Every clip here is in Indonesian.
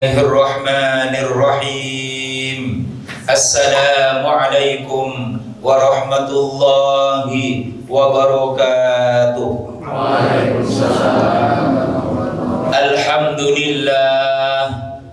Bismillahirrahmanirrahim. Assalamualaikum warahmatullahi wabarakatuh. Waalaikumsalam.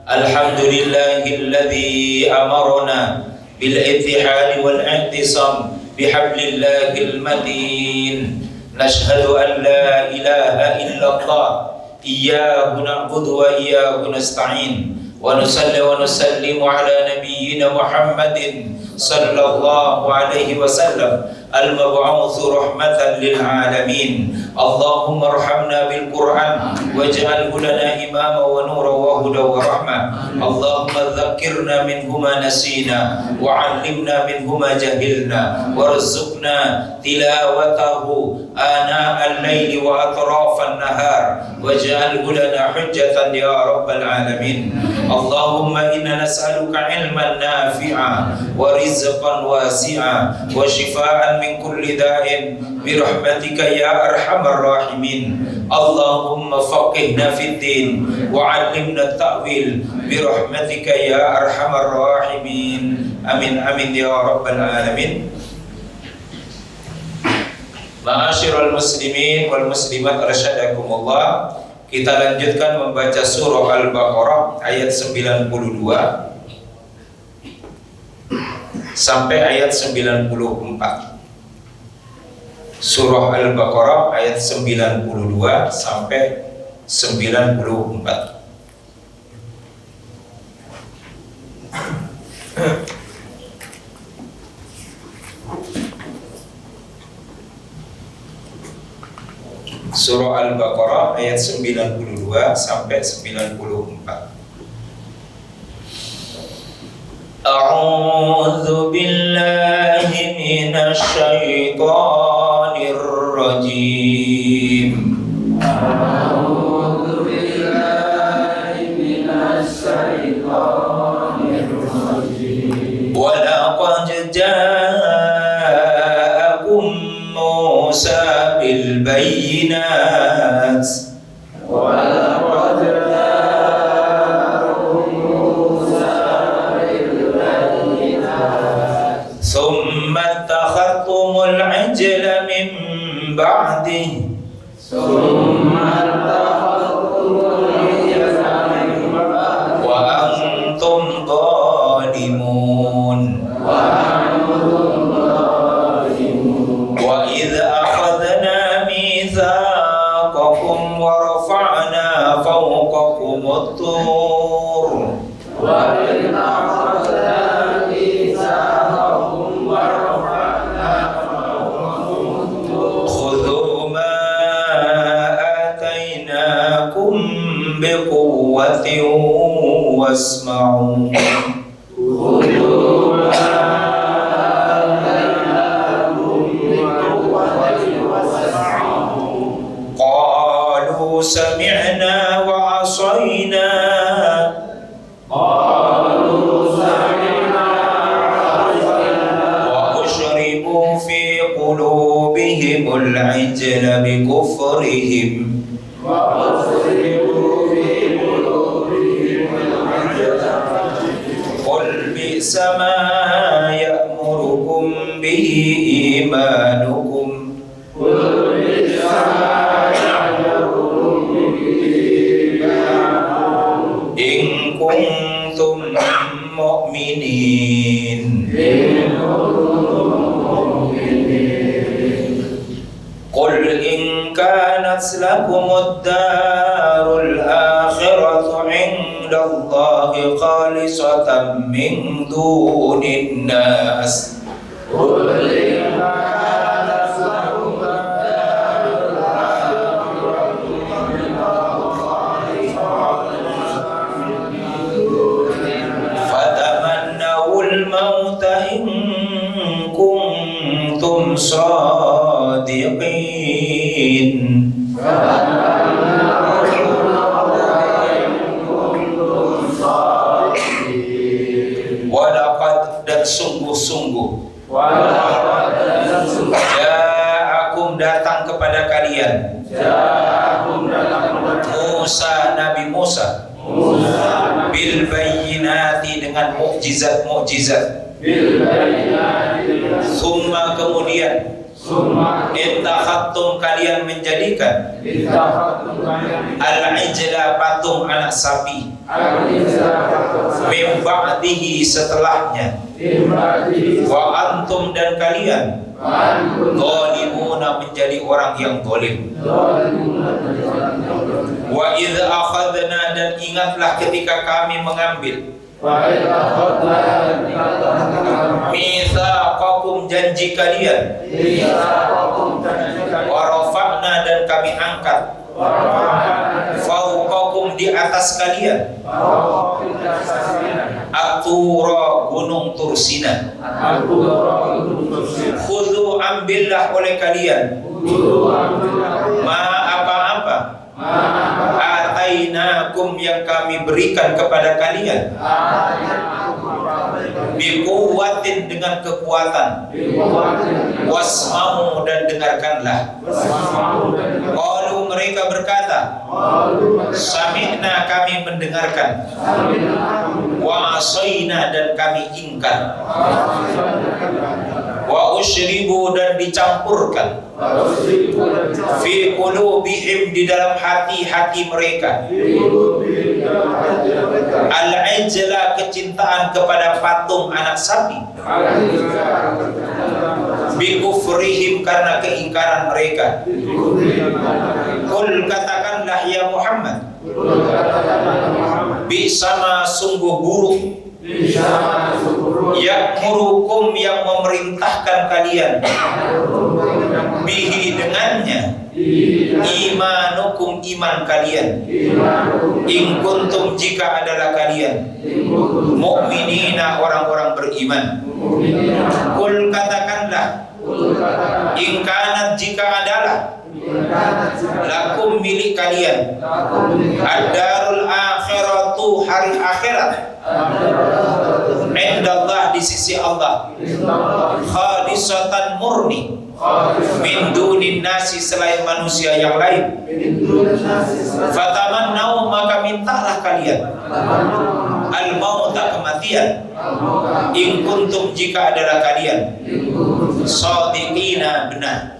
Alhamdulillahilladzi amarna bil ittihad wal i'tisam bihablillahil matin. Nashhadu an la ilaha illallah iyyahu na'budu wa iyyahu nasta'in wa nusalli wa nusallimu ala nabiyyina Muhammadin sallallahu alaihi wasallam al-mab'utsu rahmatan lil alamin. Allahumma arhamna bil Qur'an waj'alhu lana imama wa nura wa huda wa rahmah. Allahumma dzakkirna minhu ma nasina wa 'allimna minhu ma jahilna warzuqna tilawatahu ana al-laili wa atrafan nahar waj'alhu lana hujjatan ya rabbal alamin. Allahumma inna nas'aluka ilman nafi'a wa rizqan wasi'a wa shifaa'an min kulli da'in bi rahmatika ya arhamar rahimin. Allahumma faqihna fid din wa 'allimna at-ta'wil bi rahmatika ya arhamar rahimin. Amin amin ya rabbal alamin. Ma'asyiral muslimin wal muslimat arsyadakumullah. Kita lanjutkan membaca surah Al-Baqarah ayat 92 sampai ayat 94. Surah Al-Baqarah ayat 92 sampai 94. Surah Al-Baqarah ayat 92 sampai 94. A'udzu billahi minasy syaithanir rajim. A'udzu billahi minasy syaithanir rajim. Wa laqad ja'akum Musa bil bayyinat Wa laqad ja'akum Musa bil bayyinat thumma attakhadhtumul 'ijla min ba'dihi Summa takhadhtumul ijla min ba'di wa antum zalimun. wa antum zalimun. Wa idh akhadna mitsaqakum wa rafa'na fawqakumut tur Wa idh akhadna mitsaqakum wa rafa'na fawqakumut tur khudhu ma atainakum biquwwatin wasma'u. Khudhu ma atainakum biquwwatin wasma'u. Qalu sami'na wa 'asayna Qalu sami'na wa ata'na wa ushribu fi qulubihimul 'ijla bikufrihim wa usrifu fi qulubihim al-'ajla. qul bi'sa ma ya'murukum bihi imanukum Qul bi'sa ma ya'murukum bihi imanukum in kuntum mu'minin. in kuntum mu'minin. Qul in kanat lakumud darul akhiratu 'inda Allahi khalisatan min dunin nas Qul in kanat lakum ad-darul akhiratu 'inda Allahi khalisatan min dunin nas. fatamannawul mauta in kuntum sadiqin. Walaqad dan sungguh-sungguh ja'akum datang kepada kalian Musa Nabi Musa bil bayyinati dengan mukjizat-mukjizat. Summa kemudian ittakhadtum kalian menjadikan al-ijla patung anak sapi min ba'dihi setelahnya wa antum dan kalian zalimuna menjadi orang yang zalim. Wa idz akhadna dan ingatlah ketika kami mengambil mitsaqakum janji kalian wa rafa'na dan kami angkat fauqakum di atas kalian at-tura gunung Tursina. Khudhu ambillah oleh kalian ma apa-apa atainakum yang kami berikan kepada kalian biquwwatin dengan kekuatan wasma'u dan dengarkanlah. Qalu mereka berkata sami'na kami mendengarkan wa asaina dan kami ingkar wa usyribu dan dicampurkan fi qulubihim di dalam hati-hati mereka al-ijla kecintaan kepada patung anak sapi bi kufrihim karena keingkaran mereka. Qul katakanlah ya Muhammad bi sama sungguh buruk ya'murukum yang memerintahkan kalian bihi dengannya imanukum iman kalian in kuntum jika adalah kalian mukminina orang-orang beriman. Qul katakanlah in kanat jika adalah lakum milik kalian ad-darul akhiratu hari akhirat indallah di sisi Allah khalisatan murni min dunin nasi selain manusia yang lain. Fatamannau maka mintalah kalian al-mauta kematian in kuntum jika adalah kalian shadiqina benar.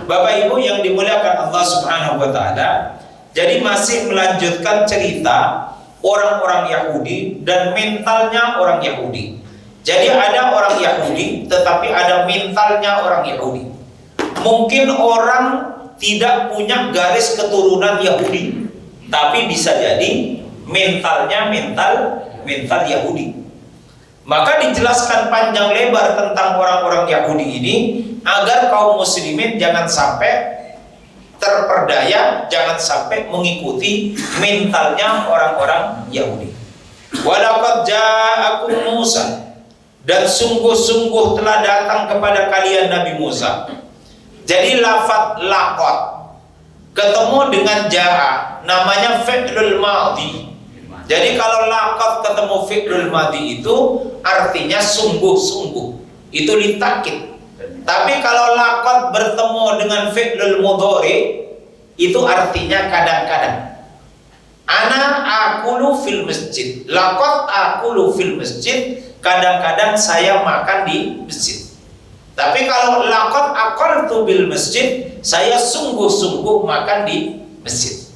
Bapak Ibu yang dimuliakan Allah Subhanahu wa taala, jadi masih melanjutkan cerita orang-orang Yahudi dan mentalnya orang Yahudi. Jadi ada orang Yahudi tetapi ada mentalnya orang Yahudi. Mungkin orang tidak punya garis keturunan Yahudi, tapi bisa jadi mentalnya mental Yahudi. Maka dijelaskan panjang lebar tentang orang-orang Yahudi ini agar kaum muslimin jangan sampai terperdaya, jangan sampai mengikuti mentalnya orang-orang Yahudi. Walaqad ja'akum Musa, dan sungguh-sungguh telah datang kepada kalian Nabi Musa. Jadi lafaz laqad ketemu dengan ja'a namanya fi'lul madhi. Jadi kalau laqad ketemu fi'lul madhi itu artinya sungguh-sungguh, itu litakid. Tapi kalau laqad bertemu dengan fi'lul mudhari itu artinya kadang-kadang. Ana akulu fil masjid, laqad akulu fil masjid, kadang-kadang saya makan di masjid. Tapi kalau laqad aqaltu bil masjid, saya sungguh-sungguh makan di masjid.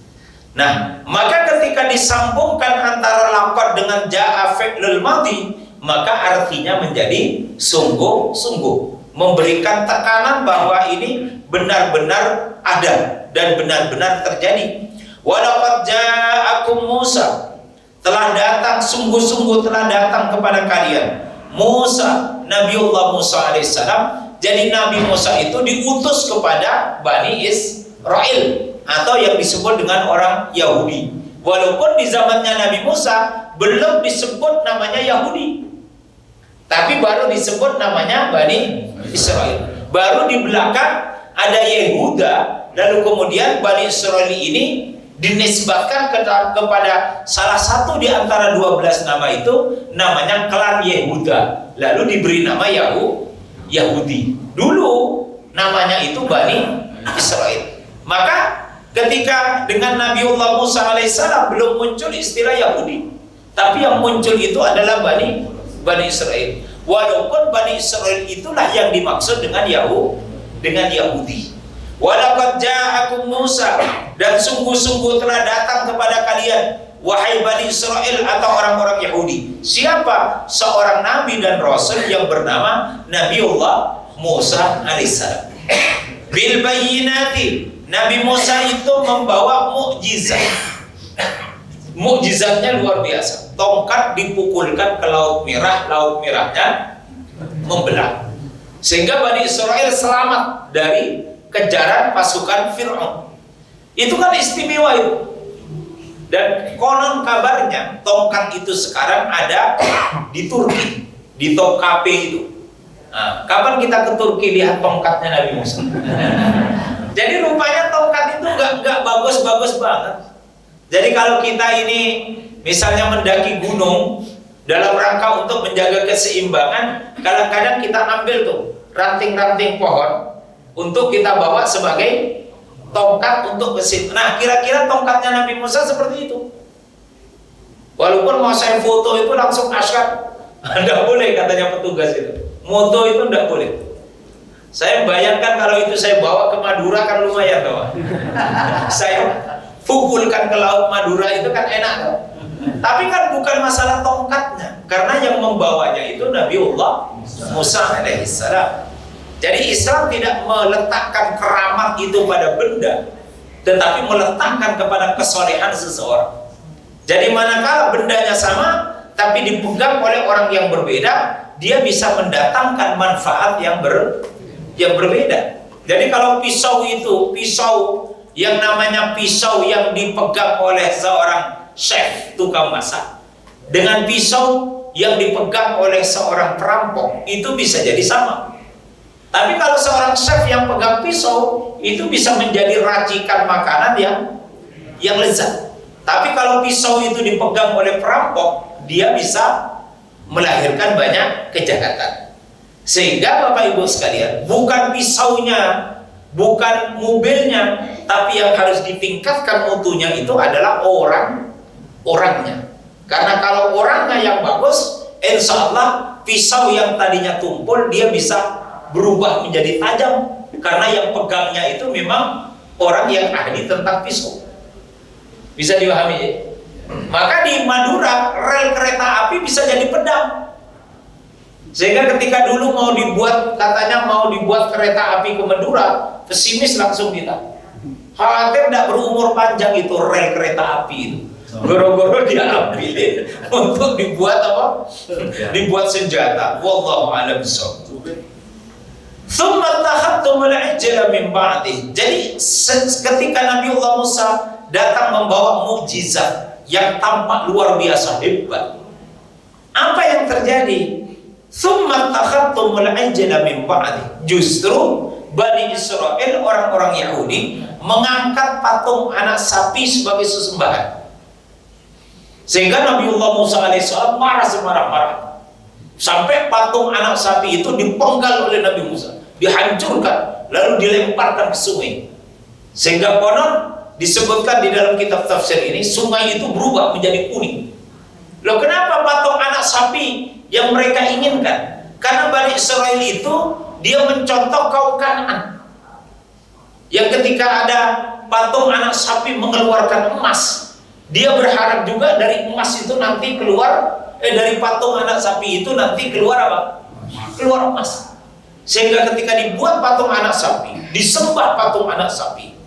Nah, maka ketika disambungkan antara laqad dengan ja'a fi'lul madhi, maka artinya menjadi sungguh-sungguh, memberikan tekanan bahwa ini benar-benar ada dan benar-benar terjadi. Walaqad ja'akum Musa, telah datang, sungguh-sungguh telah datang kepada kalian Musa, Nabiullah Musa alaihissalam. Jadi Nabi Musa itu diutus kepada Bani Israel atau yang disebut dengan orang Yahudi. Walaupun di zamannya Nabi Musa belum disebut namanya Yahudi, tapi baru disebut namanya Bani Israel. Baru di belakang ada Yehuda, lalu kemudian Bani Israel ini dinisbatkan kepada salah satu di antara 12 nama itu, namanya klan Yehuda, lalu diberi nama Yahudi. Dulu namanya itu Bani Israel. Maka ketika dengan Nabiullah Musa alaihissalam belum muncul istilah Yahudi, tapi yang muncul itu adalah Bani Israel. Walaupun Bani Israel itulah yang dimaksud dengan Yahudi. Walaqad ja'akum Musa, dan sungguh-sungguh telah datang kepada kalian wahai Bani Israel atau orang-orang Yahudi. Siapa? Seorang nabi dan rasul yang bernama Nabiullah Musa alaihissalam. Bil bayyinati, Nabi Musa itu membawa mukjizat. Mukjizatnya luar biasa. Tongkat dipukulkan ke Laut Merah, Laut Merahnya membelah. Sehingga Bani Israel selamat dari kejaran pasukan Fir'aun. Itu kan istimewa itu. Dan konon kabarnya tongkat itu sekarang ada di Turki, di Topkapi itu. Nah, kapan kita ke Turki lihat tongkatnya Nabi Musa? Jadi rupanya tongkat itu nggak bagus-bagus banget. Jadi kalau kita ini misalnya mendaki gunung dalam rangka untuk menjaga keseimbangan, kadang-kadang kita ambil tuh ranting-ranting pohon untuk kita bawa sebagai tongkat untuk kesim. Nah, kira-kira tongkatnya Nabi Musa seperti itu. Walaupun mau saya foto itu langsung asyar, tidak boleh katanya petugas itu. Moto itu tidak boleh. Saya bayangkan kalau itu saya bawa ke Madura kan lumayan tuh. Saya pukulkan ke Laut Madura itu kan enak tuh. Tapi kan bukan masalah tongkatnya, karena yang membawanya itu Nabiullah Musa alaihissalam. Jadi Islam tidak meletakkan keramat itu pada benda, tetapi meletakkan kepada kesolehan seseorang. Jadi manakala bendanya sama, tapi dipegang oleh orang yang berbeda, dia bisa mendatangkan manfaat yang berbeda. Jadi kalau pisau itu, pisau yang namanya pisau yang dipegang oleh seorang chef tukang masak, dengan pisau yang dipegang oleh seorang perampok, itu bisa jadi sama. Tapi kalau seorang chef yang pegang pisau, itu bisa menjadi racikan makanan yang lezat. Tapi kalau pisau itu dipegang oleh perampok, dia bisa melahirkan banyak kejahatan. Sehingga Bapak Ibu sekalian, bukan pisaunya, bukan mobilnya, tapi yang harus ditingkatkan mutunya itu adalah orangnya. Karena kalau orangnya yang bagus, insya Allah pisau yang tadinya tumpul dia bisa berubah menjadi tajam, karena yang pegangnya itu memang orang yang ahli tentang pisau. Bisa dipahami ya? Maka di Madura rel kereta api bisa jadi pedang. Sehingga ketika dulu mau dibuat, katanya mau dibuat kereta api ke Madura, pesimis langsung kita. Khawatir tidak berumur panjang itu rel kereta api itu. Goro-goro dia ambilin untuk dibuat apa? Dibuat senjata. Wallahu a'lam bishawab. Tsumma takhadtumul ijla min ba'di. Jadi ketika Nabiullah Musa datang membawa mukjizat yang tampak luar biasa hebat, apa yang terjadi? Tsumma takhadtumul ijla min ba'di. Justru Bani Israel, orang-orang Yahudi, mengangkat patung anak sapi sebagai sesembahan. Sehingga Nabiullah Musa alaihissalam marah semarah-marah. Sampai patung anak sapi itu dipenggal oleh Nabi Musa, dihancurkan, lalu dilemparkan ke sungai. Sehingga konon disebutkan di dalam kitab tafsir ini, sungai itu berubah menjadi kuning. Loh, kenapa patung anak sapi yang mereka inginkan? Karena Bani Israel itu dia mencontoh kaum Kanaan, yang ketika ada patung anak sapi mengeluarkan emas, dia berharap juga dari emas itu nanti keluar, dari patung anak sapi itu nanti keluar apa? Keluar emas. Sehingga ketika dibuat patung anak sapi, disembah patung anak sapi,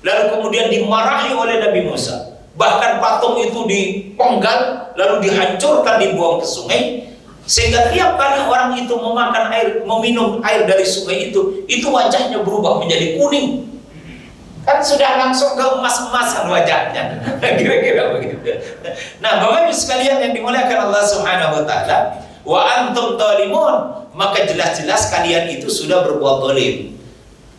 lalu kemudian dimarahi oleh Nabi Musa, bahkan patung itu dipenggal, lalu dihancurkan, dibuang ke sungai. Sehingga tiap kali orang itu memakan air, meminum air dari sungai itu wajahnya berubah menjadi kuning. Kan sudah langsung ke emas-emasan wajahnya. Kira-kira begitu. Nah, Bapak Ibu sekalian yang dimuliakan Allah Subhanahu wa taala, wa antum zalimun, maka jelas-jelas kalian itu sudah berbuat zalim.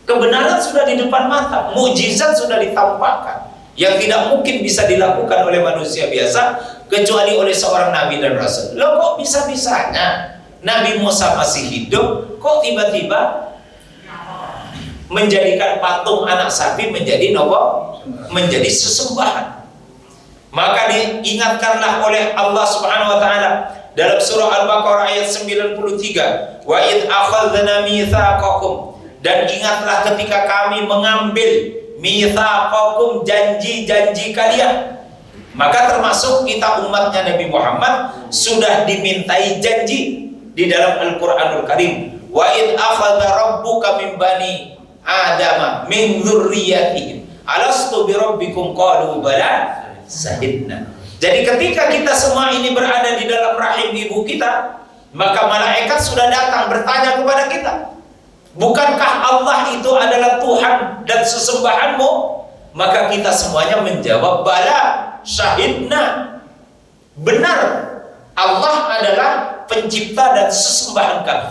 Kebenaran sudah di depan mata, mukjizat sudah ditampakkan, yang tidak mungkin bisa dilakukan oleh manusia biasa kecuali oleh seorang nabi dan rasul. Loh, kok bisa-bisanya Nabi Musa masih hidup, kok tiba-tiba menjadikan patung anak sapi menjadi nopo, menjadi sesembahan. Maka diingatkanlah oleh Allah Subhanahu wa taala dalam surah Al-Baqarah ayat 93, wa id akhadna mitsaqakum, dan ingatlah ketika kami mengambil mitsaqakum, janji-janji kalian. Maka termasuk kita umatnya Nabi Muhammad sudah dimintai janji di dalam Al-Qur'anul Karim. Wa id akhadha rabbuka min bani adama min dzurriyyatihim alastu bi rabbikum qalu bala syahidna. Jadi ketika kita semua ini berada di dalam rahim ibu kita, maka malaikat sudah datang bertanya kepada kita, bukankah Allah itu adalah Tuhan dan sesembahanmu? Maka kita semuanya menjawab bala syahidna, benar, Allah adalah pencipta dan sesembahan kami.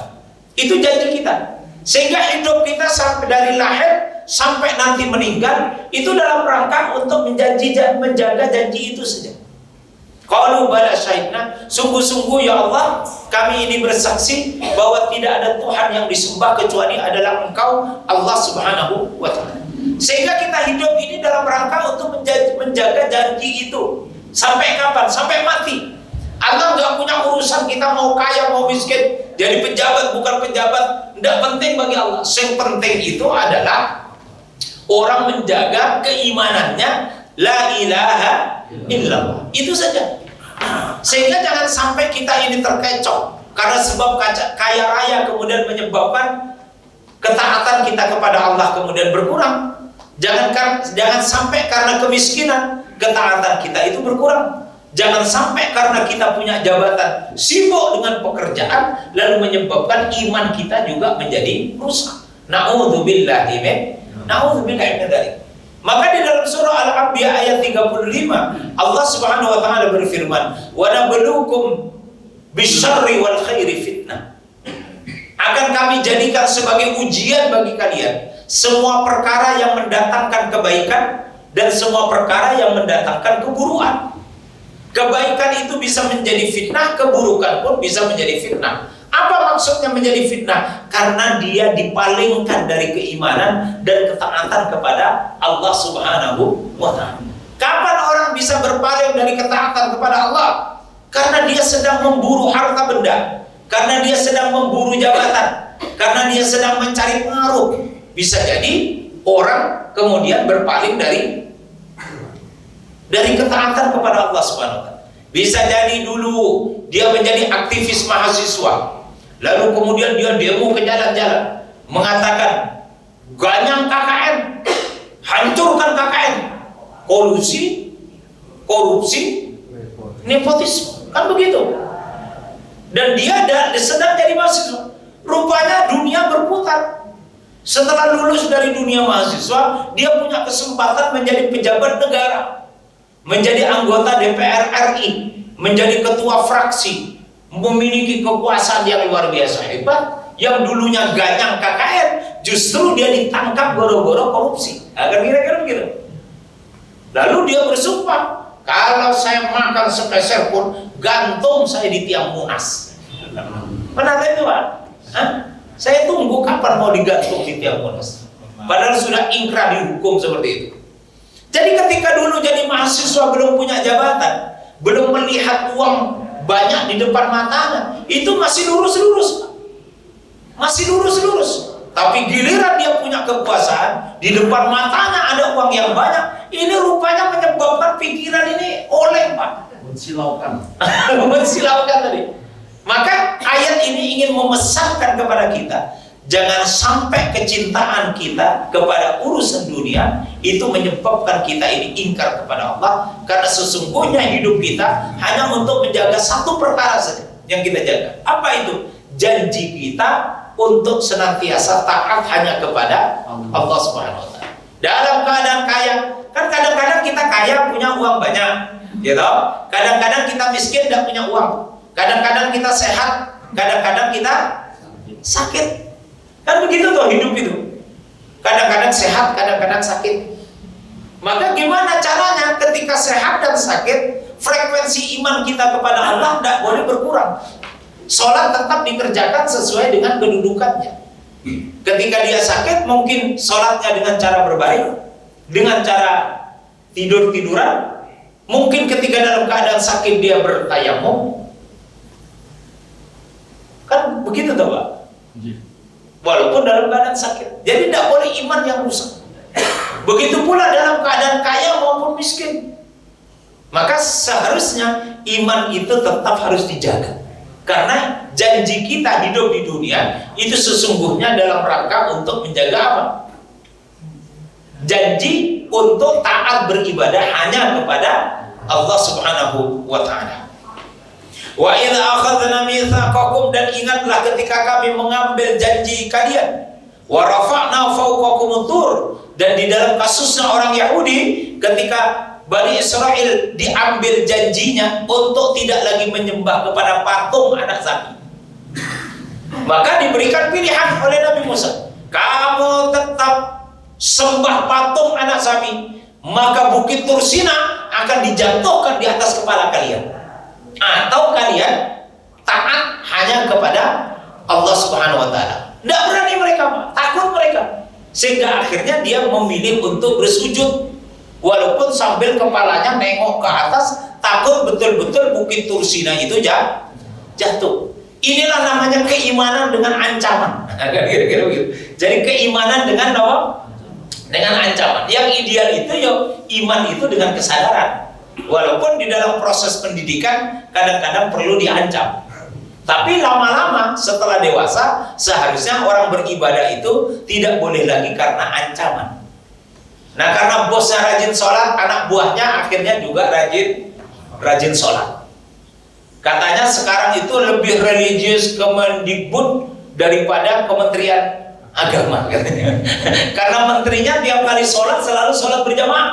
Itu janji kita. Sehingga hidup kita sampai dari lahir sampai nanti meninggal itu dalam rangka untuk menjaga janji itu saja. Qalu bala syahidna, sungguh-sungguh ya Allah, kami ini bersaksi bahwa tidak ada Tuhan yang disembah kecuali adalah Engkau, Allah Subhanahu wa ta'ala. Sehingga kita hidup ini dalam rangka untuk menjaga janji itu. Sampai kapan? Sampai mati. Allah nggak punya urusan kita mau kaya mau miskin, jadi pejabat bukan pejabat, tidak penting bagi Allah. Yang penting itu adalah orang menjaga keimanannya, la ilaha illallah. Itu saja. Sehingga jangan sampai kita ini terkecoh karena sebab kaya raya kemudian menyebabkan ketaatan kita kepada Allah kemudian berkurang. Jangan sampai karena kemiskinan ketaatan kita itu berkurang. Jangan sampai karena kita punya jabatan sibuk dengan pekerjaan lalu menyebabkan iman kita juga menjadi rusak. Na'udzubillahi min dzalik. Maka di dalam surah Al-Anbiya ayat 35 Allah Subhanahu wa taala berfirman, "Wa nabluukum bisyarri wal khairi fitnah." Akan kami jadikan sebagai ujian bagi kalian semua perkara yang mendatangkan kebaikan dan semua perkara yang mendatangkan keburukan. Kebaikan itu bisa menjadi fitnah, keburukan pun bisa menjadi fitnah. Apa maksudnya menjadi fitnah? Karena dia dipalingkan dari keimanan dan ketaatan kepada Allah Subhanahu wa ta'ala. Kapan orang bisa berpaling dari ketaatan kepada Allah? Karena dia sedang memburu harta benda, karena dia sedang memburu jabatan, karena dia sedang mencari pengaruh. Bisa jadi orang kemudian berpaling dari ketaatan kepada Allah Subhanahu wa ta'ala. Bisa jadi dulu dia menjadi aktivis mahasiswa, lalu kemudian dia demo ke jalan-jalan mengatakan ganyang KKN, hancurkan KKN, korupsi, nepotisme, kan begitu. Dan dia sedang jadi mahasiswa. Rupanya dunia berputar. Setelah lulus dari dunia mahasiswa, dia punya kesempatan menjadi pejabat negara, menjadi anggota DPR RI, menjadi ketua fraksi, memiliki kekuasaan yang luar biasa hebat. Yang dulunya ganyang KKN, justru dia ditangkap goro-goro korupsi. Agar kira-kira begitu. Lalu dia bersumpah, kalau saya makan sepeser pun gantung saya di tiang Monas. Pernah itu Pak? Saya tunggu kapan mau digantung di tiang Monas. Padahal sudah ingkrah dihukum seperti itu. Jadi ketika dulu jadi mahasiswa belum punya jabatan, belum melihat uang banyak di depan matanya, itu masih lurus-lurus. Masih lurus-lurus. Tapi giliran dia punya kekuasaan, di depan matanya ada uang yang banyak, ini rupanya menyebabkan pikiran ini oleng Pak. Mensilaukan. Mensilaukan tadi. Maka ayat ini ingin memesankan kepada kita, jangan sampai kecintaan kita kepada urusan dunia itu menyebabkan kita ini ingkar kepada Allah. Karena sesungguhnya hidup kita hanya untuk menjaga satu perkara saja yang kita jaga. Apa itu? Janji kita untuk senantiasa taat hanya kepada Allah Subhanahu wa ta'ala. Dalam keadaan kaya, kan kadang-kadang kita kaya punya uang banyak, gitu. Kadang-kadang kita miskin tidak punya uang. Kadang-kadang kita sehat, kadang-kadang kita sakit. Kan begitu tuh hidup itu. Kadang-kadang sehat, kadang-kadang sakit. Maka gimana caranya ketika sehat dan sakit, frekuensi iman kita kepada Allah tidak boleh berkurang. Sholat tetap dikerjakan sesuai dengan kedudukannya. Ketika dia sakit, mungkin sholatnya dengan cara berbaring, dengan cara tidur-tiduran. Mungkin ketika dalam keadaan sakit dia bertayamum. Kan begitu toh Pak? Walaupun dalam keadaan sakit. Jadi tidak boleh iman yang rusak. Begitu pula dalam keadaan kaya maupun miskin. Maka seharusnya iman itu tetap harus dijaga. Karena janji kita hidup di dunia itu sesungguhnya dalam rangka untuk menjaga apa? Janji untuk taat beribadah hanya kepada Allah Subhanahu wa ta'ala. Wa idza akhadna mitsaqakum, dan ingatlah ketika kami mengambil janji kalian. Wa rafa'na fawqakum tur, dan di dalam kasusnya orang Yahudi ketika Bani Israel diambil janjinya untuk tidak lagi menyembah kepada patung anak sapi. Maka diberikan pilihan oleh Nabi Musa. Kamu tetap sembah patung anak sapi, maka bukit Tursina akan dijatuhkan di atas kepala kalian. Atau kalian taat hanya kepada Allah Subhanahu wa ta'ala. Tidak berani mereka, takut mereka. Sehingga akhirnya dia memilih untuk bersujud. Walaupun sambil kepalanya nengok ke atas, takut betul-betul bukit Tursina itu jatuh. Inilah namanya keimanan dengan ancaman. Kira-kira begitu. Jadi keimanan dengan apa? Dengan ancaman. Yang ideal itu ya iman itu dengan kesadaran. Walaupun di dalam proses pendidikan kadang-kadang perlu diancam. Tapi lama-lama setelah dewasa seharusnya orang beribadah itu tidak boleh lagi karena ancaman. Nah, karena bosnya rajin sholat, anak buahnya akhirnya juga rajin sholat. Katanya sekarang itu lebih religius Kemendikbud daripada Kementerian Agama katanya. Karena menterinya tiap kali sholat selalu sholat berjamaah,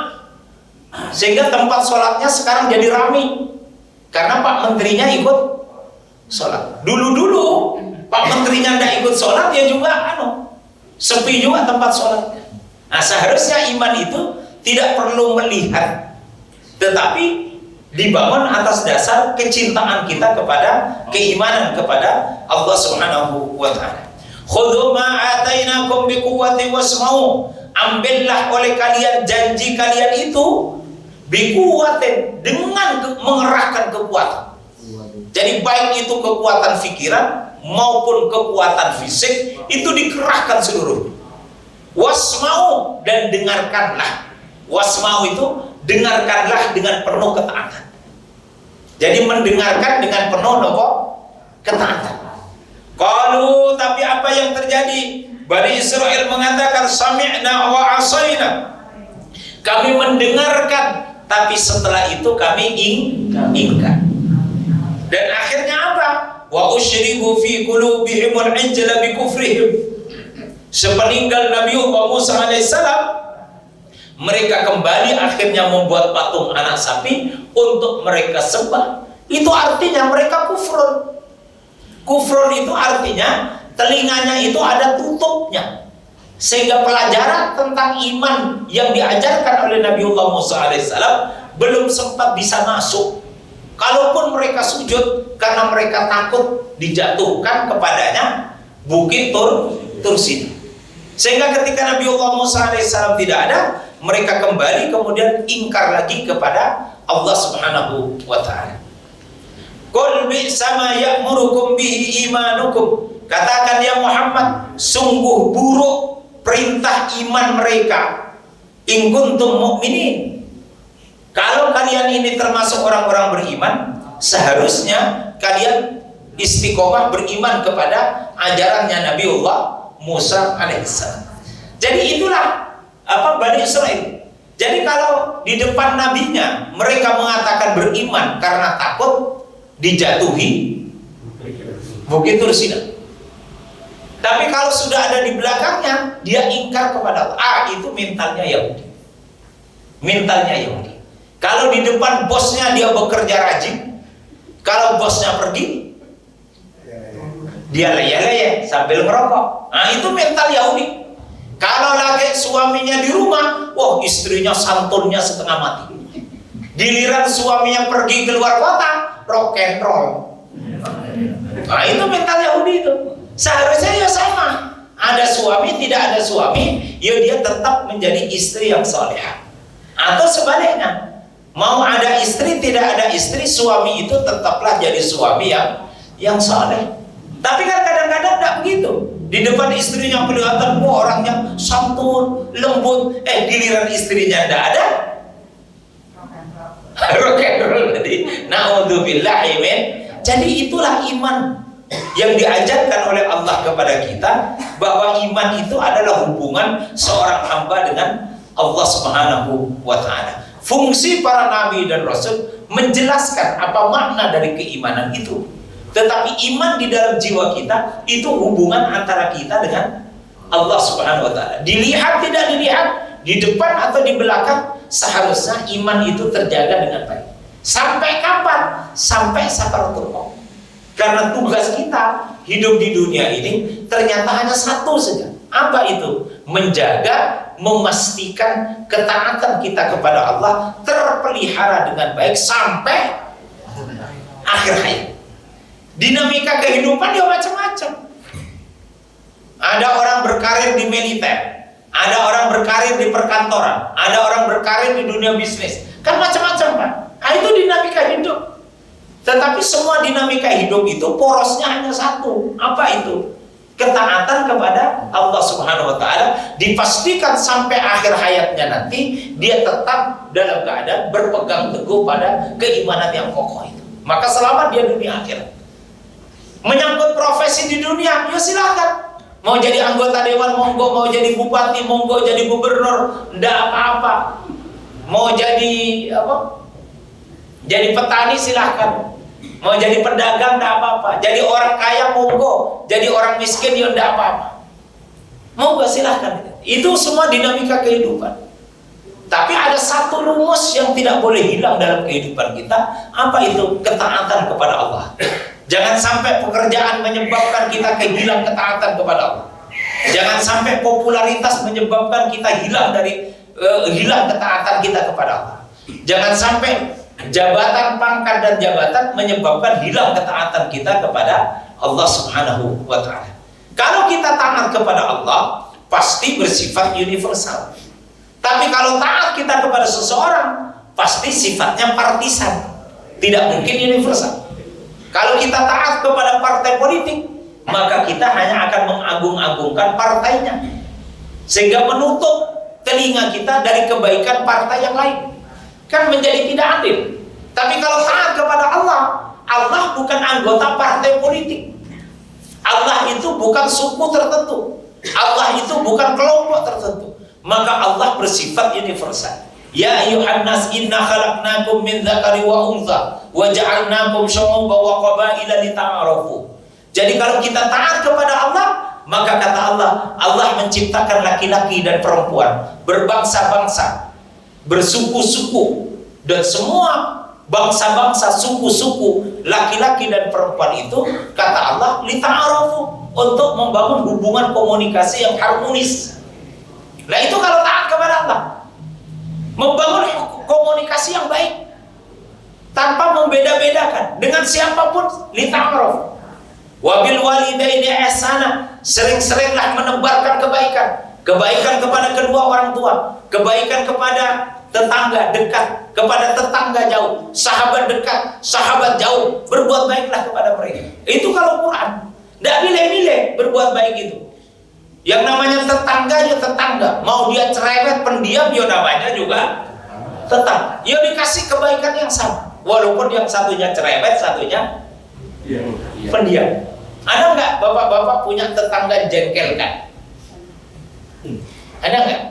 sehingga tempat sholatnya sekarang jadi ramai. Karena Pak Menterinya ikut sholat. Dulu-dulu Pak Menterinya tidak ikut sholat, ya juga sepi juga tempat sholatnya. Nah, seharusnya iman itu tidak perlu melihat, tetapi dibangun atas dasar kecintaan kita kepada keimanan kepada Allah Subhanahu wa ta'ala. Khudhu ma atainakum biquwwati wasma'u, ambillah oleh kalian janji kalian itu biquwwatin, dengan mengerahkan kekuatan. Jadi baik itu kekuatan pikiran maupun kekuatan fisik itu dikerahkan seluruhnya. Wasma'u, dan dengarkanlah. Wasma'u itu dengarkanlah dengan penuh ketaatan. Jadi mendengarkan dengan penuh ketaatan. Qalu, tapi apa yang terjadi? Bani Israel mengatakan sami'na wa asaina. Kami mendengarkan, tapi setelah itu kami ingkar. Dan akhirnya apa? Wa usyribu fi qulubihimul ijla bi kufrihim. Sepeninggal Nabi Musa alaihissalam, mereka kembali akhirnya membuat patung anak sapi untuk mereka sembah. Itu artinya mereka kufrun. Kufrun itu artinya telinganya itu ada tutupnya, sehingga pelajaran tentang iman yang diajarkan oleh Nabi Musa alaihissalam belum sempat bisa masuk. Kalaupun mereka sujud karena mereka takut dijatuhkan kepadanya bukit Tursina. Sehingga ketika Nabi Musa alaihissalam tidak ada, mereka kembali kemudian ingkar lagi kepada Allah Subhanahu wa ta'ala. Qul bi'sa ma ya'murukum bihi imanukum. Katakan ya Muhammad, sungguh buruk perintah iman mereka. In kuntum mu'minin. Kalau kalian ini termasuk orang-orang beriman, seharusnya kalian istiqomah beriman kepada ajarannya Nabiullah Musa alaihissalam. Jadi itulah Bani Israel. Jadi kalau di depan nabinya mereka mengatakan beriman karena takut dijatuhi bukit Tursina, tapi kalau sudah ada di belakangnya dia ingkar kepada Allah, itu mentalnya Yahudi. Mentalnya Yahudi. Kalau di depan bosnya dia bekerja rajin, kalau bosnya pergi dia leye-leye sambil ngerokok. Nah, itu mental Yahudi. Kalau lagi suaminya di rumah, wah istrinya santunnya setengah mati. Giliran suaminya pergi keluar kota, rock and roll. Nah, itu mental Yahudi itu. Seharusnya ya sama. ada suami, tidak ada suami, ya dia tetap menjadi istri yang salehah. Atau sebaliknya, mau ada istri, tidak ada istri, suami itu tetaplah jadi suami yang saleh. Tapi kan kadang-kadang tidak begitu. Di depan istrinya kelihatan orangnya santun, lembut, giliran istrinya tidak ada, rock and roll tadi. Naudzubillahi min. Jadi itulah iman yang diajarkan oleh Allah kepada kita, bahwa iman itu adalah hubungan seorang hamba dengan Allah Subhanahu wa Ta'ala. Fungsi para nabi dan rasul menjelaskan apa makna dari keimanan itu. Tetapi iman di dalam jiwa kita itu hubungan antara kita dengan Allah Subhanahu wa Ta'ala. Dilihat tidak dilihat, di depan atau di belakang, seharusnya iman itu terjaga dengan baik. Sampai kapan? Sampai sakaratul maut. Karena tugas kita hidup di dunia ini ternyata hanya satu saja. Apa itu? Menjaga, memastikan ketaatan kita kepada Allah terpelihara dengan baik sampai akhir hayat. Dinamika kehidupan ya macam-macam. Ada orang berkarir di militer, ada orang berkarir di perkantoran, ada orang berkarir di dunia bisnis. Kan macam-macam, Pak. Nah, itu dinamika hidup. Tetapi semua dinamika hidup itu porosnya hanya satu. Apa itu? Ketaatan kepada Allah Subhanahu wa Ta'ala, dipastikan sampai akhir hayatnya nanti dia tetap dalam keadaan berpegang teguh pada keimanan yang kokoh itu. Maka selamat dia dunia akhirat. Menyangkut profesi di dunia, ya silakan. Mau jadi anggota dewan, monggo. Mau jadi bupati, monggo. Jadi gubernur, ndak apa-apa. Mau jadi apa? Jadi petani, silahkan. Mau jadi pedagang, ndak apa-apa. Jadi orang kaya, monggo. Jadi orang miskin, ya ndak apa-apa. Monggo, silahkan. Itu semua dinamika kehidupan. Tapi ada satu rumus yang tidak boleh hilang dalam kehidupan kita. Apa itu? Ketaatan kepada Allah. Jangan sampai pekerjaan menyebabkan kita kehilangan ketaatan kepada Allah. Jangan sampai popularitas menyebabkan kita hilang ketaatan kita kepada Allah. Jangan sampai jabatan, pangkat dan jabatan menyebabkan hilang ketaatan kita kepada Allah Subhanahu wa Ta'ala. Kalau kita taat kepada Allah, pasti bersifat universal. Tapi kalau taat kita kepada seseorang, pasti sifatnya partisan, tidak mungkin universal. Kalau kita taat kepada partai politik, maka kita hanya akan mengagung-agungkan partainya, sehingga menutup telinga kita dari kebaikan partai yang lain. Kan menjadi tidak adil. Tapi kalau taat kepada Allah, Allah bukan anggota partai politik. Allah itu bukan suku tertentu. Allah itu bukan kelompok tertentu. Maka Allah bersifat universal. Ya ayuhan nas inna khalaqnakum min dzakari wa untha wa ja'alnakum syu'uban wa qabaila lita'arafu. Jadi kalau kita taat kepada Allah, maka kata Allah, Allah menciptakan laki-laki dan perempuan, berbangsa-bangsa, bersuku-suku, dan semua bangsa-bangsa, suku-suku, laki-laki dan perempuan itu, kata Allah, lita'arafu, untuk membangun hubungan komunikasi yang harmonis. Nah itu kalau taat kepada Allah, membangun komunikasi yang baik tanpa membeda-bedakan dengan siapapun, lita'aruf. Wabil walidaini ihsana, sering-seringlah menebarkan kebaikan kepada kedua orang tua, kebaikan kepada tetangga dekat, kepada tetangga jauh, sahabat dekat, sahabat jauh, berbuat baiklah kepada mereka. Itu kalau Quran, tidak milih-milih berbuat baik itu. Yang namanya tetangga ya tetangga, mau dia cerewet pendiam ya namanya juga tetangga. Ya dikasih kebaikan yang sama, walaupun yang satunya cerewet, satunya pendiam. Ada nggak bapak-bapak punya tetangga jengkelkan? Ada nggak?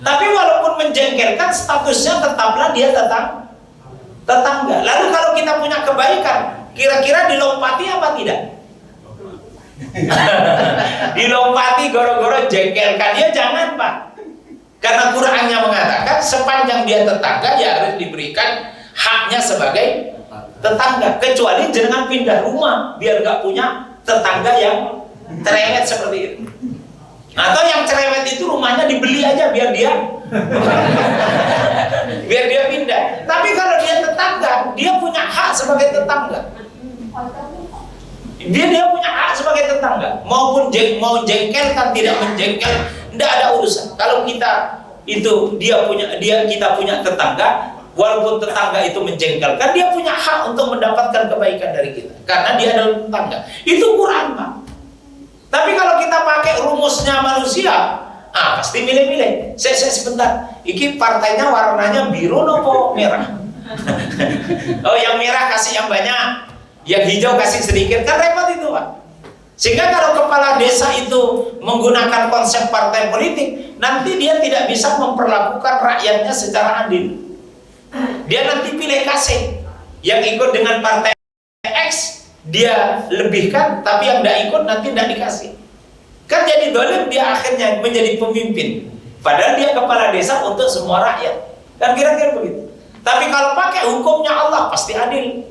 Tapi walaupun menjengkelkan, statusnya tetaplah dia tetangga. Lalu kalau kita punya kebaikan, kira-kira dilompati apa tidak? Dilompati goro-goro jengkelkan, ya jangan Pak. Karena Qurannya mengatakan sepanjang dia tetangga ya harus diberikan haknya sebagai tetangga, kecuali jangan pindah rumah biar nggak punya tetangga yang cerewet seperti itu. Atau yang cerewet itu rumahnya dibeli aja biar dia pindah. Tapi kalau dia tetangga, dia punya hak sebagai tetangga. Dia punya hak sebagai tetangga, maupun mau jengkelkan tidak menjengkel, tidak ada urusan. Kalau kita itu kita punya tetangga, walaupun tetangga itu menjengkelkan, dia punya hak untuk mendapatkan kebaikan dari kita karena dia adalah tetangga. Itu Quran, Pak. Tapi kalau kita pakai rumusnya manusia, pasti milih-milih. Saya sebentar, ini partainya warnanya biru nopo merah. Oh, yang merah kasih yang banyak, yang hijau kasih sedikit, kan repot itu, Pak. Sehingga kalau kepala desa itu menggunakan konsep partai politik, nanti dia tidak bisa memperlakukan rakyatnya secara adil. Dia nanti pilih kasih, yang ikut dengan partai X dia lebihkan, tapi yang tidak ikut nanti tidak dikasih. Kan jadi dolim, dia akhirnya menjadi pemimpin, padahal dia kepala desa untuk semua rakyat. Kan kira-kira begitu. Tapi kalau pakai hukumnya Allah pasti adil,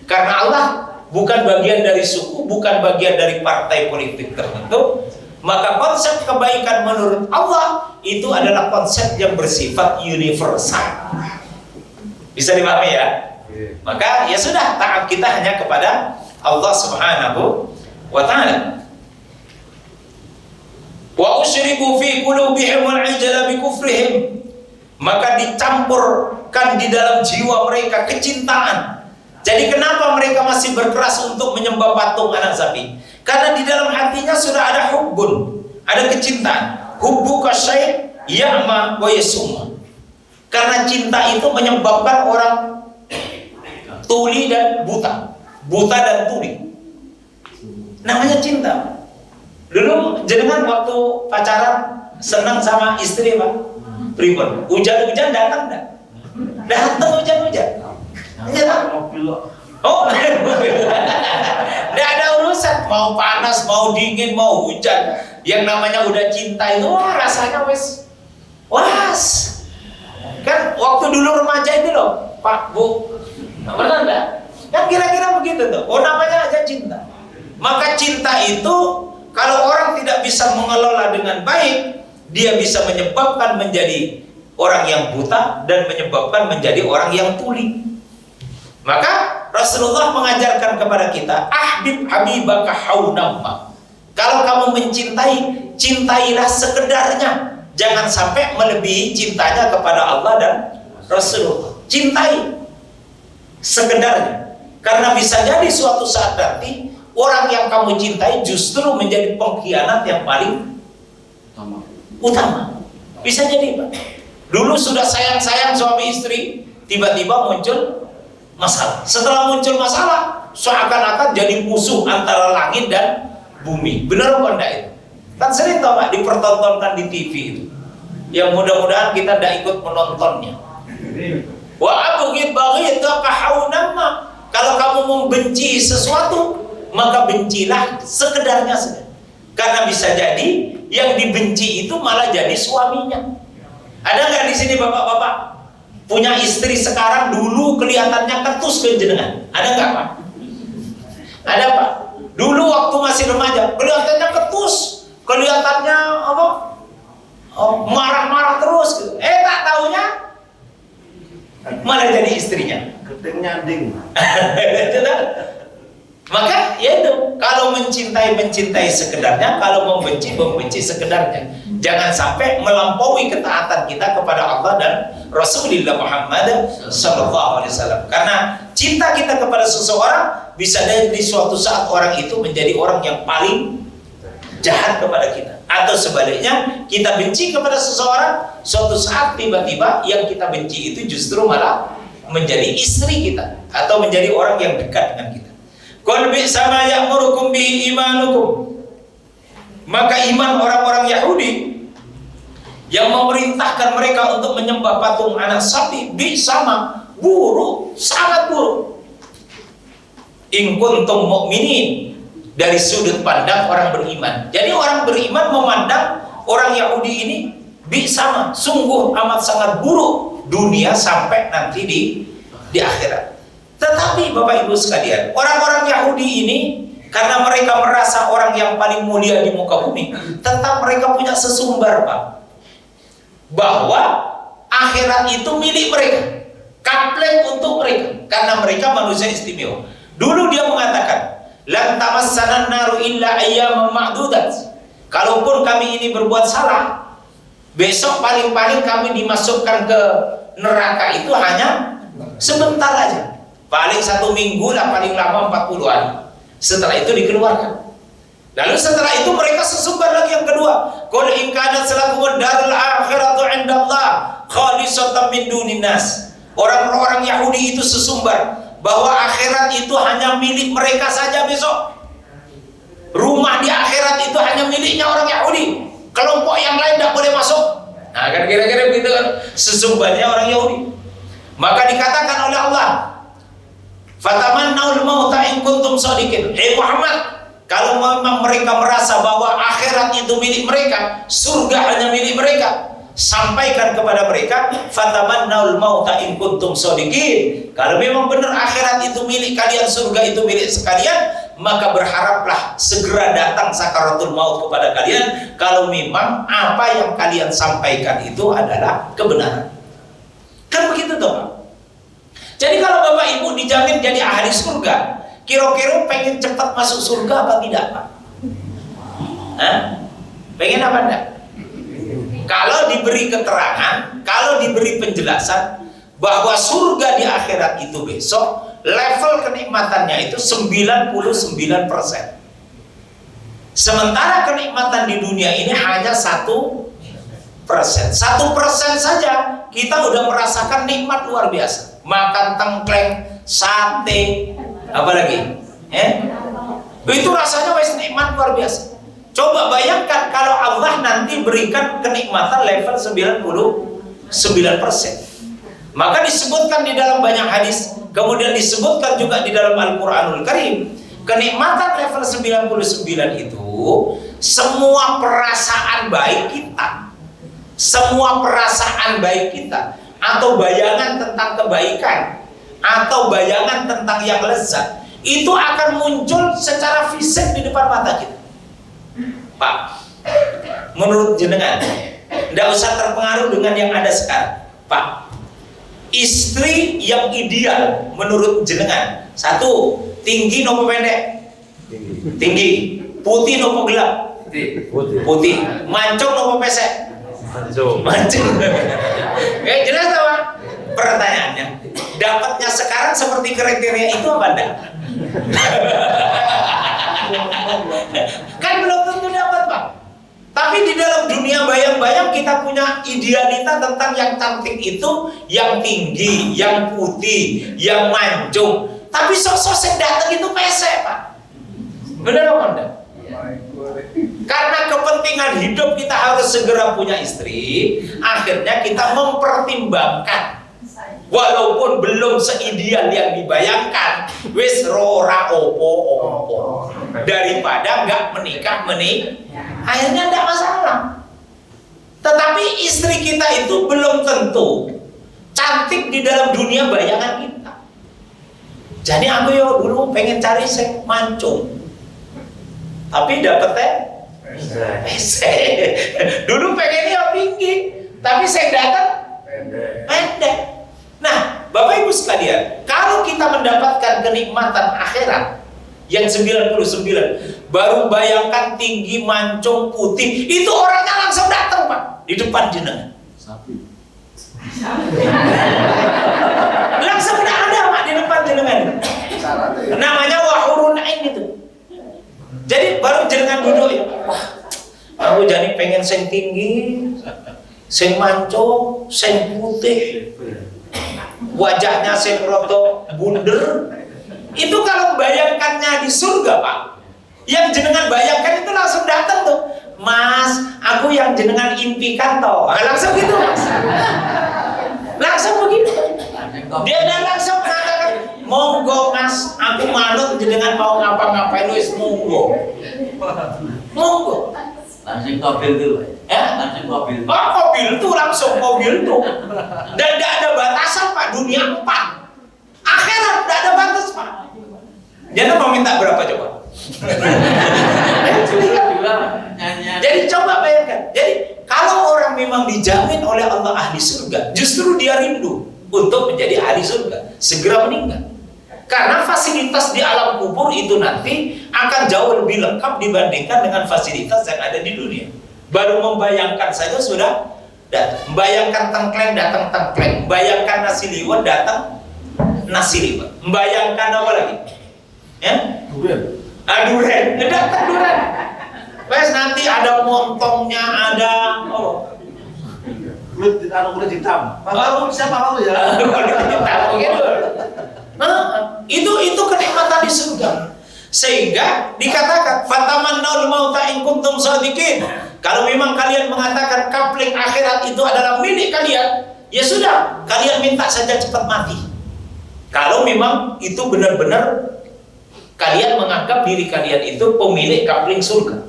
karena Allah bukan bagian dari suku, bukan bagian dari partai politik tertentu. Maka konsep kebaikan menurut Allah itu adalah konsep yang bersifat universal. Bisa dipahami ya? Maka ya sudah, taat kita hanya kepada Allah Subhanahu wa ta'ala. Wa usyribu fi qulubihim al-ijla bi kufrihim, maka dicampurkan di dalam jiwa mereka kecintaan. Jadi kenapa mereka masih berkeras untuk menyembah patung anak sapi? Karena di dalam hatinya sudah ada hubbun, ada kecintaan. Hubbuka syai' ya'ma wa yasum. Karena cinta itu menyebabkan orang tuli dan buta, buta dan tuli. Namanya cinta. Dulu jenengan waktu pacaran senang sama istri, Pak? Pripun? Hujan-hujan datang enggak? Datang hujan-hujan. Oh, tidak ada urusan. Mau panas, mau dingin, mau hujan. Yang namanya udah cinta itu rasanya wes was. Kan waktu dulu remaja itu loh, Pak, Bu, pernah enggak? Kan kira-kira begitu tuh. Oh, namanya aja cinta. Maka cinta itu kalau orang tidak bisa mengelola dengan baik, dia bisa menyebabkan menjadi orang yang buta dan menyebabkan menjadi orang yang tuli. Maka Rasulullah mengajarkan kepada kita, ahbib habibaka haunamma. Kalau kamu mencintai, cintailah sekedarnya. Jangan sampai melebihi cintanya kepada Allah dan Rasulullah. Cintai sekedarnya. Karena bisa jadi suatu saat nanti orang yang kamu cintai justru menjadi pengkhianat yang paling utama. Bisa jadi, Pak. Dulu sudah sayang-sayang suami istri, tiba-tiba muncul masalah. Setelah muncul masalah, seakan-akan jadi musuh antara langit dan bumi. Benar apa enggak itu? Kan sering tau, Pak, dipertontonkan di TV itu. Yang mudah-mudahan kita tidak ikut menontonnya. Wa abghid baghidaka haunamma. Kalau kamu membenci sesuatu, maka bencilah sekedarnya saja. Karena bisa jadi yang dibenci itu malah jadi suaminya. Ada nggak di sini bapak-bapak punya istri sekarang dulu kelihatannya ketus ke jenengan? Ada nggak, Pak? Ada, Pak. Dulu waktu masih remaja kelihatannya ketus, kelihatannya apa? Oh, marah-marah terus. Tak taunya malah jadi istrinya. Ketingnya ding. Maka ya itu, kalau mencintai sekedarnya, kalau membenci sekedarnya. Jangan sampai melampaui ketaatan kita kepada Allah dan Rasulullah Muhammad SAW. Karena cinta kita kepada seseorang bisa jadi suatu saat orang itu menjadi orang yang paling jahat kepada kita. Atau sebaliknya, kita benci kepada seseorang, suatu saat tiba-tiba yang kita benci itu justru malah menjadi istri kita atau menjadi orang yang dekat dengan kita. Qul bi'sama ya'murukum bihi imanukum. Maka iman orang-orang Yahudi yang memerintahkan mereka untuk menyembah patung anak sapi, bi'sama, buruk, sangat buruk. In kuntum mu'minin, dari sudut pandang orang beriman. Jadi orang beriman memandang orang Yahudi ini bi'sama, sungguh amat sangat buruk dunia sampai nanti di akhirat. Tetapi Bapak Ibu sekalian, orang-orang Yahudi ini karena mereka merasa orang yang paling mulia di muka bumi, tetap mereka punya sesumbar, Pak, bahwa akhirat itu milik mereka, kapleng untuk mereka, karena mereka manusia istimewa. Dulu dia mengatakan, lan tamassanan naru illa ayyaman ma'dudat. Kalaupun kami ini berbuat salah, besok paling-paling kami dimasukkan ke neraka itu hanya sebentar aja. Paling 1 minggu lah, paling lama 40 hari. Setelah itu dikeluarkan. Lalu setelah itu mereka sesumbar lagi yang kedua. Qul in kanat lakumud darul akhiratu 'indallah khalisatan min dunin nas. Orang-orang Yahudi itu sesumbar bahwa akhirat itu hanya milik mereka saja besok. Rumah di akhirat itu hanya miliknya orang Yahudi. Kelompok yang lain tidak boleh masuk. Nah, kan kira-kira begitu kan sesumbarnya orang Yahudi. Maka dikatakan oleh Allah, "Fatamannaul mauta in kuntum shadiqin." Hei Muhammad, kalau memang mereka merasa bahwa akhirat itu milik mereka, surga hanya milik mereka, sampaikan kepada mereka, "Fatamannaul mauta in kuntum shadiqin." Kalau memang benar akhirat itu milik kalian, surga itu milik sekalian, maka berharaplah segera datang sakaratul maut kepada kalian kalau memang apa yang kalian sampaikan itu adalah kebenaran. Kan begitu toh Pak? Jadi kalau Bapak Ibu dijamin jadi ahli surga, kira-kira pengen cepat masuk surga apa tidak Pak? Hah? Pengen apa enggak? Kalau diberi keterangan, kalau diberi penjelasan bahwa surga di akhirat itu besok, level kenikmatannya itu 99%. Sementara kenikmatan di dunia ini hanya 1%. 1% saja kita udah merasakan nikmat luar biasa. Makan tengkleng, sate, apalagi? Itu rasanya wes nikmat luar biasa. Coba bayangkan kalau Allah nanti berikan kenikmatan level 99%. Maka disebutkan di dalam banyak hadis, kemudian disebutkan juga di dalam Al-Quranul Karim, kenikmatan level 99 itu semua perasaan baik kita, semua perasaan baik kita, atau bayangan tentang kebaikan, atau bayangan tentang yang lezat, itu akan muncul secara fisik di depan mata kita. Pak, menurut jenengan, tidak usah terpengaruh dengan yang ada sekarang. Pak, istri yang ideal menurut jenengan, satu, tinggi nopo pendek? Tinggi. Putih nopo gelap? Putih. Mancung nopo pesek? Mancung. Jelas tak Pak? Pertanyaannya, dapatnya sekarang seperti kriteria itu apa enggak? Kan belum tentu dapat Pak. Tapi di dalam dunia bayang-bayang kita punya idealita tentang yang cantik itu, yang tinggi, yang putih, yang mancung. Tapi sosok yang datang itu pesek Pak. Benar apa enggak? Karena kepentingan hidup kita harus segera punya istri, akhirnya kita mempertimbangkan. Walaupun belum seideal yang dibayangkan, wis rora opo daripada nggak menikah, akhirnya nggak masalah. Tetapi istri kita itu belum tentu cantik di dalam dunia bayangan kita. Jadi aku yo dulu pengen cari sing mancung, tapi dapetnya pesek. Dulu pengennya tinggi, tapi saya datang pendek. Nah, Bapak Ibu sekalian, kalau kita mendapatkan kenikmatan akhirat yang 99, baru bayangkan tinggi, mancung, putih, itu orangnya langsung datang Pak di depan jenengan. Langsung tidak ada Pak di depan jenengan. Namanya wahurun ain itu. Jadi baru jenengan duduk ya. Wah, aku jadi pengen sing tinggi, sing mancung, sing putih. Wajahnya sing roto bunder. Itu kalau bayangkannya di surga Pak, yang jenengan bayangkan itu langsung datang tuh, Mas, aku yang jenengan impikan toh. Langsung gitu Mas. Langsung begitu. Dia dan langsung mengatakan, monggo Mas, aku manut jenengan mau ngapa-ngapain wis monggo. Monggo. Langsung mobil tuh, langsung mobil. Oh, mobil tuh langsung mobil tuh. Dan tidak ada batasan Pak, dunia 4. Akhirat tidak ada batas Pak. Jangan mau minta berapa coba? Jadi coba bayangkan. Jadi kalau orang memang dijamin oleh Allah ahli surga, justru dia rindu untuk menjadi ahli surga, segera meninggal. Karena fasilitas di alam kubur itu nanti akan jauh lebih lengkap dibandingkan dengan fasilitas yang ada di dunia. Baru membayangkan saja sudah datang. Membayangkan tengkleng datang tengkleng. Membayangkan nasi liwet datang nasi liwet. Membayangkan apa lagi? Ya? Durian. Datang durian. Wes nanti ada montongnya, ada kulit hitam. Baru siapa lalu ya? kulit hitam gitu. Nah, itu kenikmatan di surga. Sehingga dikatakan fatamannaul mauta in kuntum shadiqin. Kalau memang kalian mengatakan kapling akhirat itu adalah milik kalian, ya sudah, kalian minta saja cepat mati. Kalau memang itu benar-benar kalian menganggap diri kalian itu pemilik kapling surga.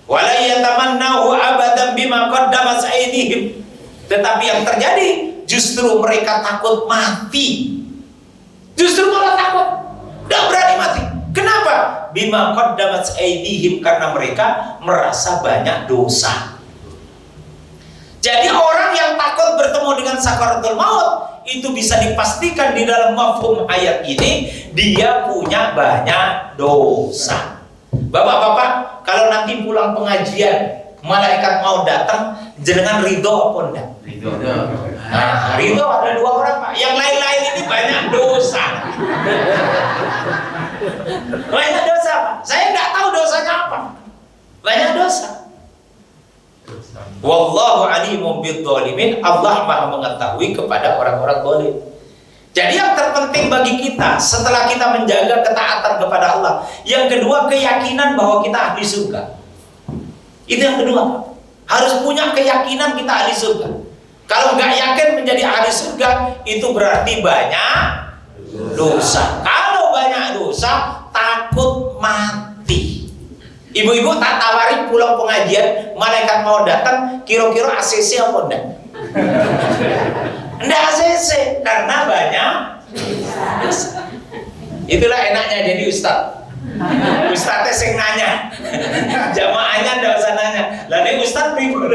Wala yatamannahu abadan bima qaddamat aydihim. Tetapi yang terjadi justru mereka takut mati. Justru malah takut, tidak berani mati. Kenapa? Bima qaddamat aydihim, karena mereka merasa banyak dosa. Jadi orang yang takut bertemu dengan sakaratul maut itu bisa dipastikan di dalam mafhum ayat ini dia punya banyak dosa. Bapak-bapak, kalau nanti pulang pengajian malaikat mau datang, jenengan ridho apa enggak? Ridho. Nah, ridho ada 2 orang Pak. Yang lain-lain ini banyak dosa. Banyak dosa Pak. Saya nggak tahu dosanya apa. Banyak dosa. Wallahu alimun bidzalimin. Allah Maha mengetahui kepada orang-orang zalim. Jadi yang terpenting bagi kita setelah kita menjaga ketaatan kepada Allah, yang kedua keyakinan bahwa kita ahli surga. Itu yang kedua Pak. Harus punya keyakinan kita ahli surga. Kalau nggak yakin menjadi ahli surga, itu berarti banyak dosa. Kalau banyak dosa, takut mati. Ibu-ibu tak tawarin pulang pengajian, malaikat mau datang, kira-kira ACC apa enggak? Enggak ACC, karena banyak dosa. Itulah enaknya jadi ustaz. Ustaznya sing nanya, jamaahnya ndak usah nanya. Lalu ustaz ribut.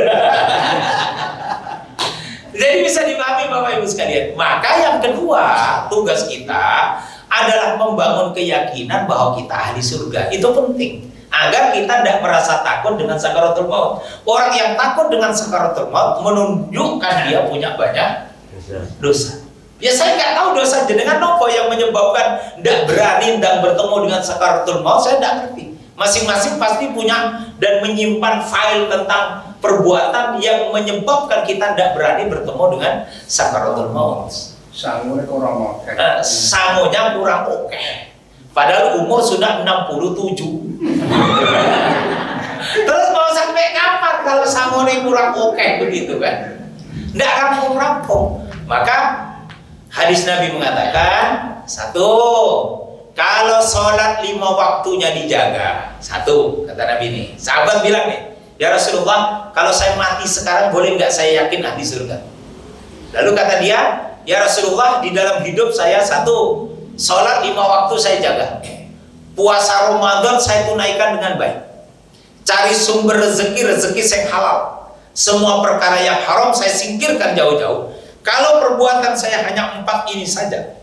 Jadi bisa dipahami Bapak Ibu sekalian. Maka yang kedua, tugas kita adalah membangun keyakinan bahwa kita ahli surga. Itu penting agar kita tidak merasa takut dengan sakaratul maut. Orang yang takut dengan sakaratul maut menunjukkan dia punya banyak dosa. Ya saya nggak tahu dosa jenengan nopo yang menyebabkan tidak berani dan bertemu dengan sakaratul maut. Saya tidak ngerti. Masing-masing pasti punya dan menyimpan file tentang perbuatan yang menyebabkan kita tidak berani bertemu dengan sakaratul maut. Sangunya kurang oke. Sangunya kurang oke. Padahal umur sudah 67. Terus mau sampai kapan kalau sangunya kurang oke begitu kan? Tidak rampung-rampung. Maka hadis Nabi mengatakan, 1, kalau sholat 5 waktunya dijaga. 1, kata Nabi ini. Sahabat bilang nih, ya Rasulullah, kalau saya mati sekarang boleh nggak saya yakin ahli surga? Lalu kata dia, ya Rasulullah, di dalam hidup saya 1, sholat 5 waktu saya jaga. Puasa Ramadan saya tunaikan dengan baik. Cari sumber rezeki yang halal. Semua perkara yang haram saya singkirkan jauh-jauh. Kalau perbuatan saya hanya 4 ini saja,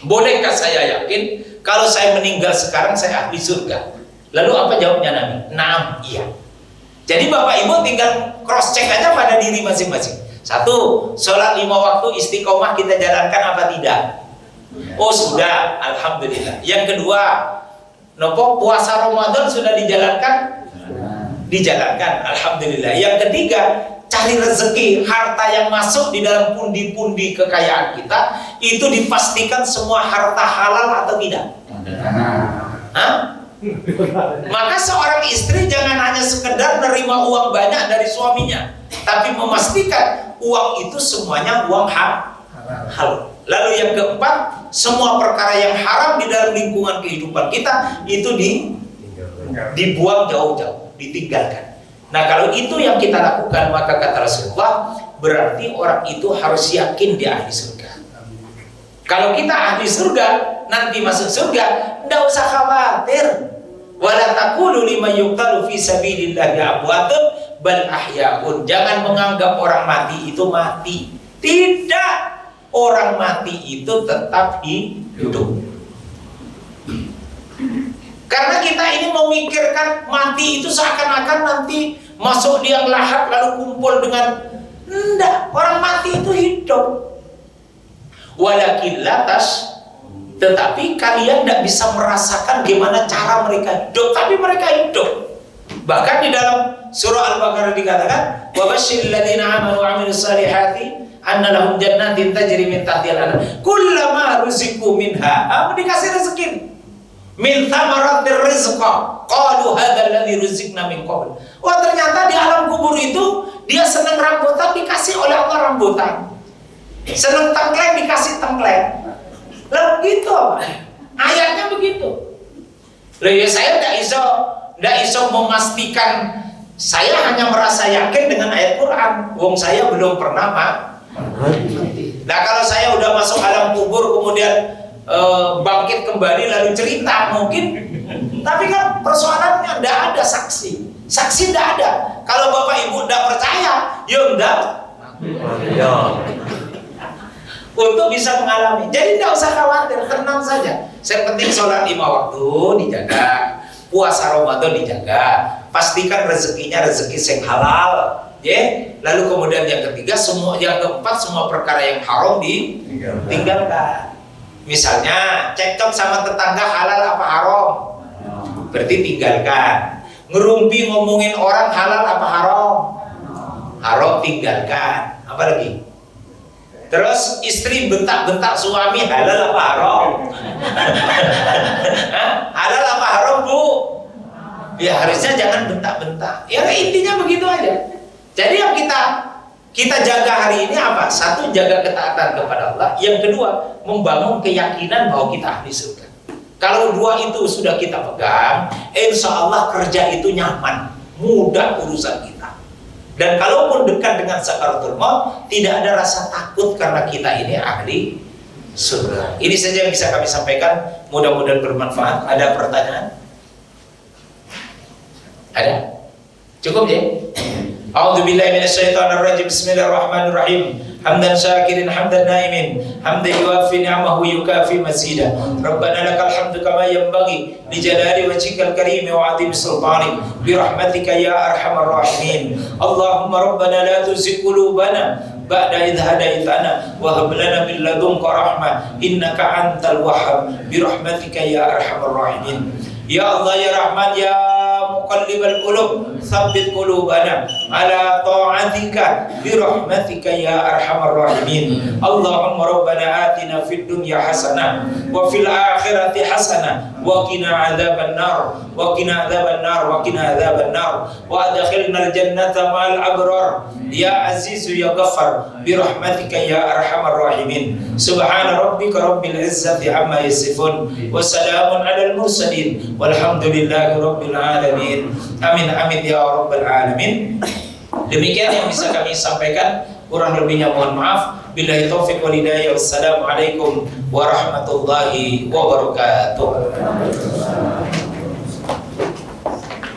bolehkah saya yakin kalau saya meninggal sekarang saya ahli surga? Lalu apa jawabnya Nabi? Naam, iya. Jadi Bapak Ibu tinggal cross check aja pada diri masing-masing. 1, sholat 5 waktu istiqomah kita jalankan apa tidak? Oh sudah, alhamdulillah. Yang kedua, nopo puasa Ramadan sudah dijalankan? Dijalankan, alhamdulillah. Yang ketiga, cari rezeki, harta yang masuk di dalam pundi-pundi kekayaan kita itu dipastikan semua harta halal atau tidak? Hah? Maka seorang istri jangan hanya sekedar menerima uang banyak dari suaminya, tapi memastikan uang itu semuanya uang halal. Lalu yang keempat, semua perkara yang haram di dalam lingkungan kehidupan kita itu dibuang jauh-jauh, ditinggalkan. Nah kalau itu yang kita lakukan, maka kata Rasulullah, berarti orang itu harus yakin dia ahli surga. Kalau kita ahli surga, nanti masuk surga, tidak usah khawatir. Wala taqulu liman yuqtalu fi sabilillahi amwatun bal ahyaun. Jangan menganggap orang mati itu mati. Tidak, orang mati itu tetap hidup. Karena kita ini memikirkan mati itu seakan-akan nanti masuk liang lahat lalu kumpul dengan, enggak, orang mati itu hidup. Walakin latas, tetapi kalian tidak bisa merasakan gimana cara mereka hidup, tapi mereka hidup. Bahkan di dalam surah Al-Baqarah dikatakan, wa basyiril ladzina amanu wa 'amilus solihati anna lahum jannatin tajri min tahtihal anhar kullama ruziqu minha, dikasih rezeki min thamaratir rizqa qalu hadzal ladzi ruziqna min qabl. Wah, ternyata di alam kubur itu dia senang rambutan, dikasih oleh Allah rambutan. Senang tengkleng, dikasih tengkleng. Lalu gitu, ayatnya begitu. Loh ya, saya tidak iso memastikan. Saya hanya merasa yakin dengan ayat Quran. Wong saya belum pernah mati. Nah, kalau saya udah masuk alam kubur kemudian bangkit kembali lalu cerita mungkin. Tapi kan persoalannya tidak ada saksi. Saksi tidak ada. Kalau bapak ibu tidak percaya, ya tidak. Untuk bisa mengalami. Jadi tidak usah khawatir, tenang saja. Yang penting sholat 5 waktu dijaga, puasa Ramadan dijaga, pastikan rezekinya rezeki yang halal. Ya. Lalu kemudian yang ketiga, yang keempat, semua perkara yang haram ditinggalkan. Misalnya cekcok sama tetangga halal apa haram, berarti tinggalkan. Ngerumpi ngomongin orang halal apa haram, haram, tinggalkan. Apa lagi? Terus istri bentak-bentak suami halal apa haram? Halal apa haram, Bu? Ya harusnya jangan bentak-bentak. Ya intinya begitu aja. Jadi yang kita jaga hari ini apa? Satu, jaga ketaatan kepada Allah. Yang kedua, membangun keyakinan bahwa kita ahli surga. Kalau dua itu sudah kita pegang, insya Allah kerja itu nyaman, mudah urusan kita. Dan kalaupun dekat dengan sakaratul maut, tidak ada rasa takut karena kita ini ahli surga. Ini saja yang bisa kami sampaikan. Mudah-mudahan bermanfaat. Ada pertanyaan? Ada? Cukup ya? A'udzubillahi minasyaitonirrajim. Bismillahirrahmanirrahim. Hamdan syakirin hamdan naimin hamdan yuwafi ni'amahu yukafi mazida. Rabbana lakal hamdu kama yanbaghi li jalali wajhikal karim wa 'azimi sultanik bi rahmatika ya arhamar rahimin. Allahumma rabbana la tuzigh qulubana ba'da idh hadaitana wa hab lana min ladunka rahmah innaka antal wahhab bi rahmatika ya arhamar rahimin. Ya Allah ya Rahman ya muqallibal qulub tsabbit qulubana ala ta'atika bi rahmatika ya arhamar rahimin. Allahumma rabbana atina fid dunya hasanah wa fil akhirati hasanah wa qina adzaban nar wa qina adzaban nar wa qina adzaban nar wa adkhilnal jannata ma'al abrar ya aziz ya ghaffar bi rahmatika ya arhamar rahimin. Subhana rabbika rabbil izzati amma yasifun wa salamun alal mursalin walhamdulillahi rabbil alamin. Amin amin ya rabbal alamin. Demikian yang bisa kami sampaikan, kurang lebihnya mohon maaf. Billahi taufiq wal hidayah. Wassalamualaikum warahmatullahi wabarakatuh.